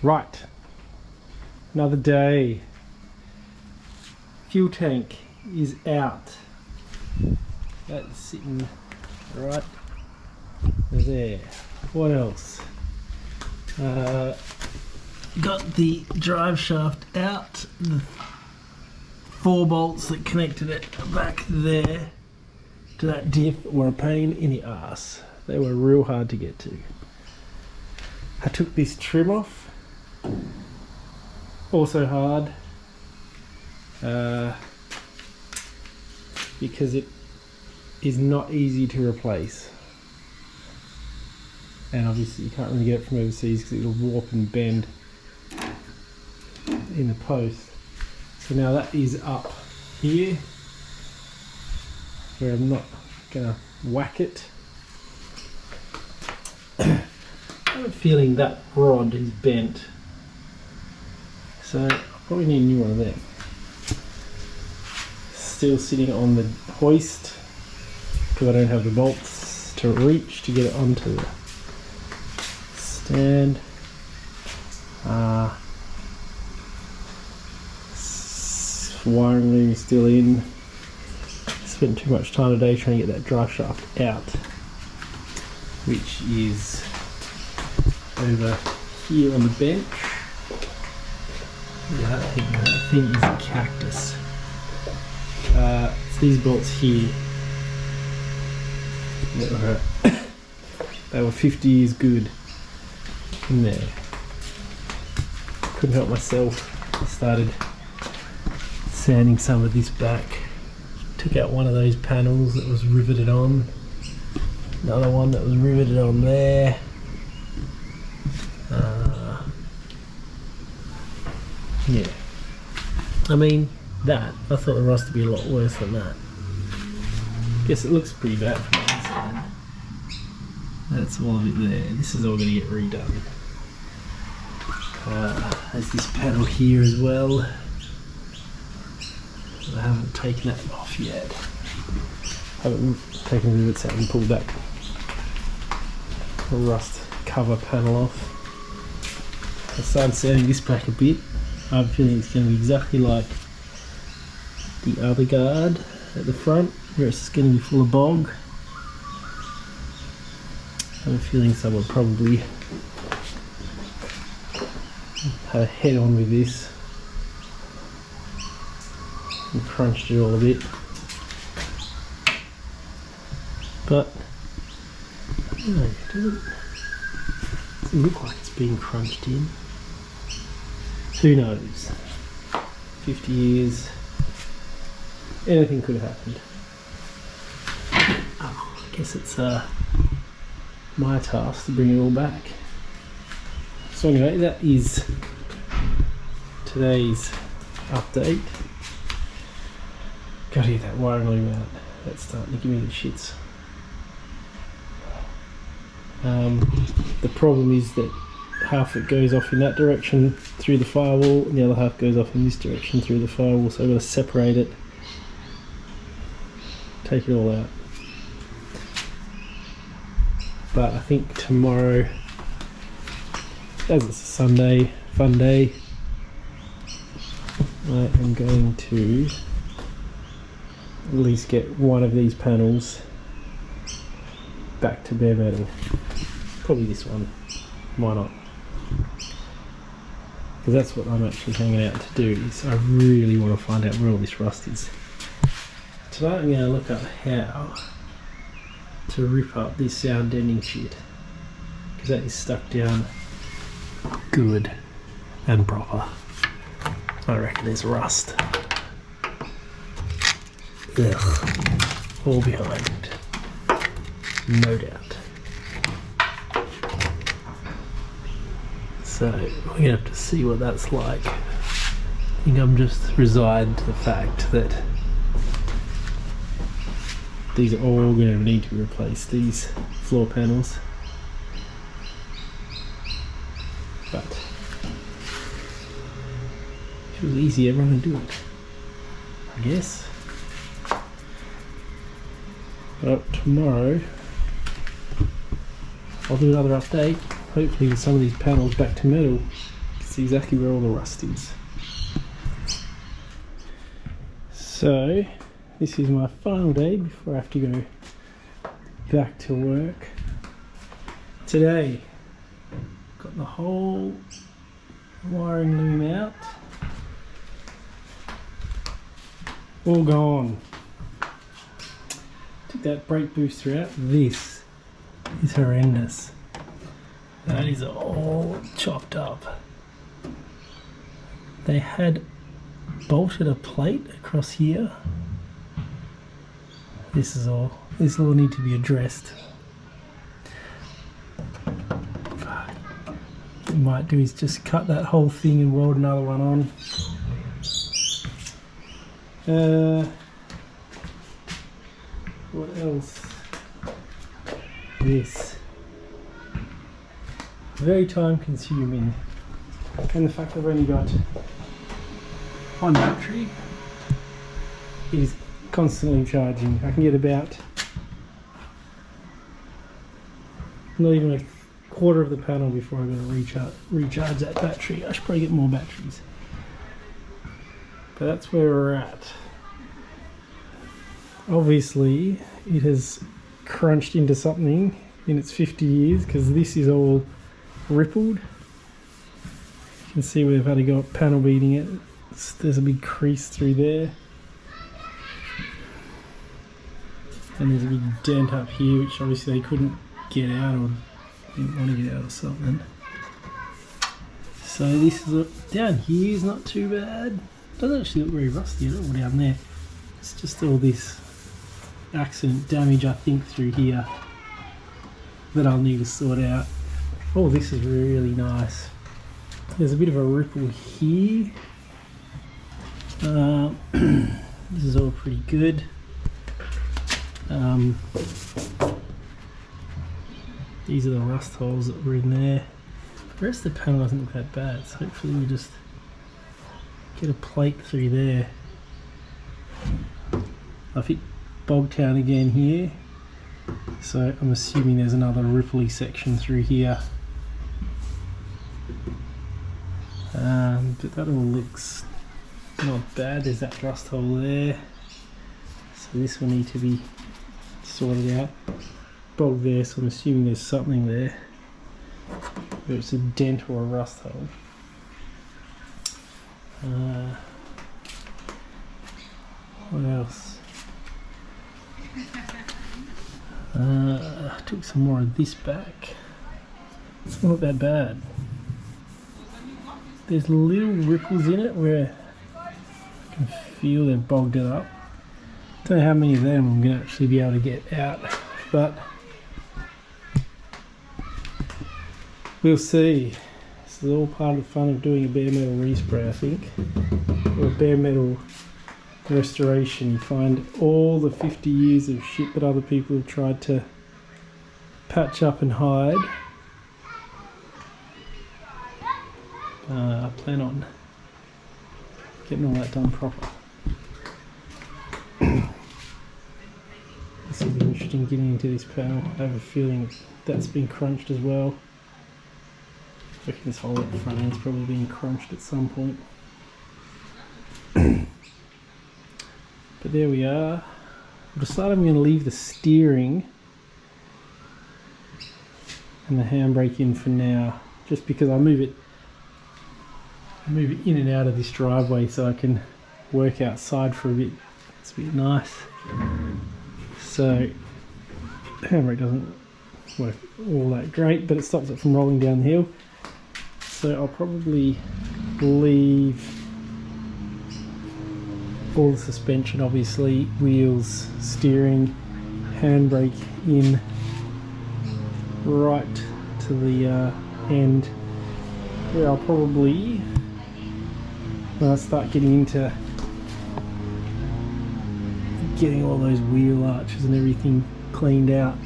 Right, another day. Fuel tank is out. That's sitting right there. What else? Got the drive shaft out. The 4 bolts that connected it back there to that diff were a pain in the ass. They were real hard to get to. I took this trim off. Also hard. Because it is not easy to replace. And obviously you can't really get it from overseas because it'll warp and bend in the post. So now that is up here where I'm not gonna whack it. I have a feeling that rod is bent, so I'll probably need a new one of them. Still sitting on the hoist because I don't have the bolts to reach to get it onto the stand. Wiring loom is still in. Spent too much time today trying to get that drive shaft out, which is over here on the bench. Yeah, that thing is a cactus. It's these bolts here. They were 50 years good in there. Couldn't help myself. I started sanding some of this back. Took out one of those panels that was riveted on. Another one that was riveted on there. Yeah. I mean, I thought the rust would be a lot worse than that. Guess it looks pretty bad from the inside. That's all of it there. This is all going to get redone. There's this panel here as well. I haven't taken that off yet. I haven't taken the rivets out and pulled that rust cover panel off. I started sanding this back a bit. I have a feeling it's going to be exactly like the other guard at the front, where it's going to be full of bog. I have a feeling someone probably had a head on with this and crunched it all a bit. But I don't know, it doesn't look like it's being crunched in. Who knows? 50 years, anything could have happened. Oh, I guess it's my task to bring it all back. So anyway, that is today's update. Gotta get that wiring loom out. That's starting to give me the shits. The problem is that half it goes off in that direction through the firewall and the other half goes off in this direction through the firewall, so I've got to separate it, take it all out. But I think tomorrow, as it's a Sunday, fun day, I am going to at least get one of these panels back to bare metal. Probably this one, why not? Because that's what I'm actually hanging out to do, is I really want to find out where all this rust is. Tonight I'm going to look up how to rip up this sound deadening shit, because that is stuck down good and proper. I reckon there's rust. Ugh. All behind it. No doubt. So we're going to have to see what that's like. I think I'm just resigned to the fact that these are all going to need to be replaced, these floor panels. But if it was easy, everyone would do it, I guess. But tomorrow I'll do another update, hopefully with some of these panels back to metal, That's exactly where all the rust is. So this is my final day before I have to go back to work. Today, got the whole wiring loom out. All gone. Took that brake booster out. This is horrendous. That is all chopped up. They had bolted a plate across here. This will all need to be addressed. What we might do is just cut that whole thing and weld another one on. What else? This. Very time consuming. And the fact I've only got one battery, it is constantly charging. I can get about not even a quarter of the panel before I'm going to recharge that battery. I should probably get more batteries. But that's where we're at. Obviously, it has crunched into something in its 50 years because this is all rippled. You can see where they've had to go up panel beating it. There's a big crease through there. And there's a big dent up here, which obviously they couldn't get out or didn't want to get out or something. So this is down here is not too bad. Doesn't actually look very rusty at all down there. It's just all this accident damage, I think, through here that I'll need to sort out. Oh, this is really nice. There's a bit of a ripple here. This is all pretty good. These are the rust holes that were in there. The rest of the panel doesn't look that bad, so hopefully we just get a plate through there. I've hit Bogtown again here, so I'm assuming there's another ripply section through here. But that all looks not bad. There's that rust hole there, so this will need to be sorted out. Bog there, so I'm assuming there's something there, whether it's a dent or a rust hole. What else? I took some more of this back. It's not that bad. There's little ripples in it where I can feel they've bogged it up. Don't know how many of them I'm going to actually be able to get out, but we'll see. This is all part of the fun of doing a bare metal respray, I think, or a bare metal restoration. You find all the 50 years of shit that other people have tried to patch up and hide. I plan on getting all that done proper. This will be interesting getting into this panel. I have a feeling that's been crunched as well. I reckon this whole front end's probably been crunched at some point. But there we are. I've decided I'm going to leave the steering and the handbrake in for now, just because I move it in and out of this driveway so I can work outside for a bit. It's a bit nice. So the handbrake doesn't work all that great, but it stops it from rolling down the hill. So I'll probably leave all the suspension, obviously, wheels, steering, handbrake in right to the end, where I'll probably, when I start getting into getting all those wheel arches and everything cleaned out,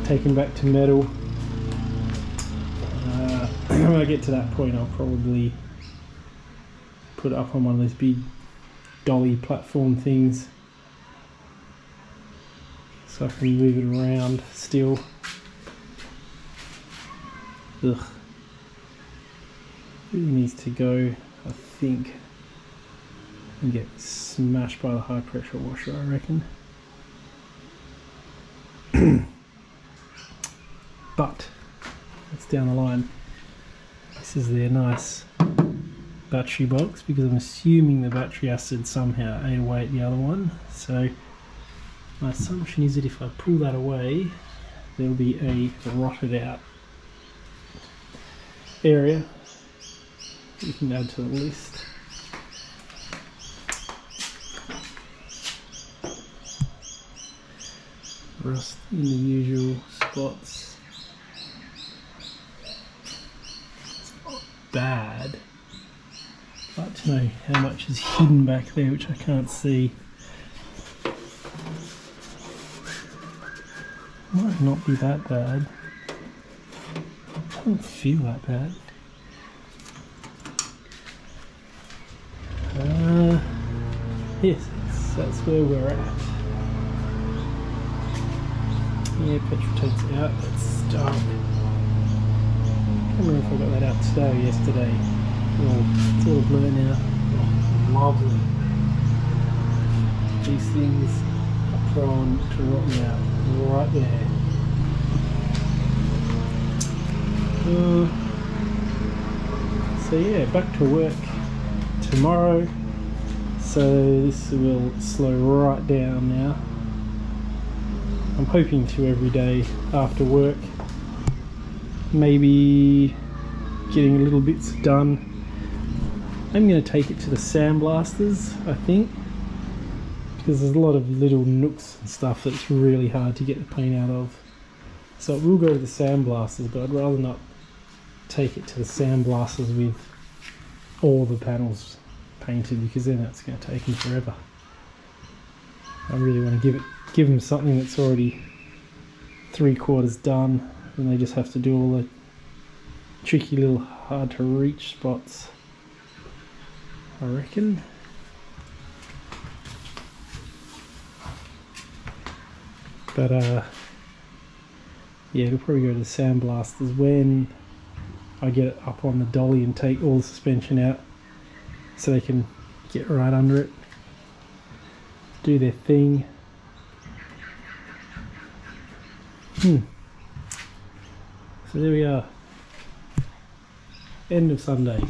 taken back to metal, when I get to that point I'll probably put it up on one of those big dolly platform things so I can move it around still. Ugh. Really needs to go, I think, and get smashed by the high pressure washer, I reckon. But that's down the line. This is their nice battery box, because I'm assuming the battery acid somehow ate away at the other one. So my assumption is that if I pull that away, there'll be a rotted out area you can add to the list. Rust in the usual spots. It's not bad, but to know how much is hidden back there, which I can't see. Might not be that bad. Doesn't feel that bad. Yes, that's where we're at. Yeah, petrol tank's out, that's dark. I can't remember if I got that out today or yesterday. Oh, it's all blue now. Oh, lovely. These things are prone to rotting out right there. So yeah, back to work tomorrow. So this will slow right down now. I'm hoping to every day after work, maybe getting little bits done. I'm going to take it to the sandblasters, I think, because there's a lot of little nooks and stuff that's really hard to get the paint out of. So it will go to the sandblasters, but I'd rather not take it to the sandblasters with all the panels painted, because then that's going to take them forever. I really want to give them something that's already 3/4 done, and they just have to do all the tricky little hard to reach spots, I reckon. But yeah, it'll probably go to the sandblasters when I get it up on the dolly and take all the suspension out, so they can get right under it, do their thing. So there we are. End of Sunday.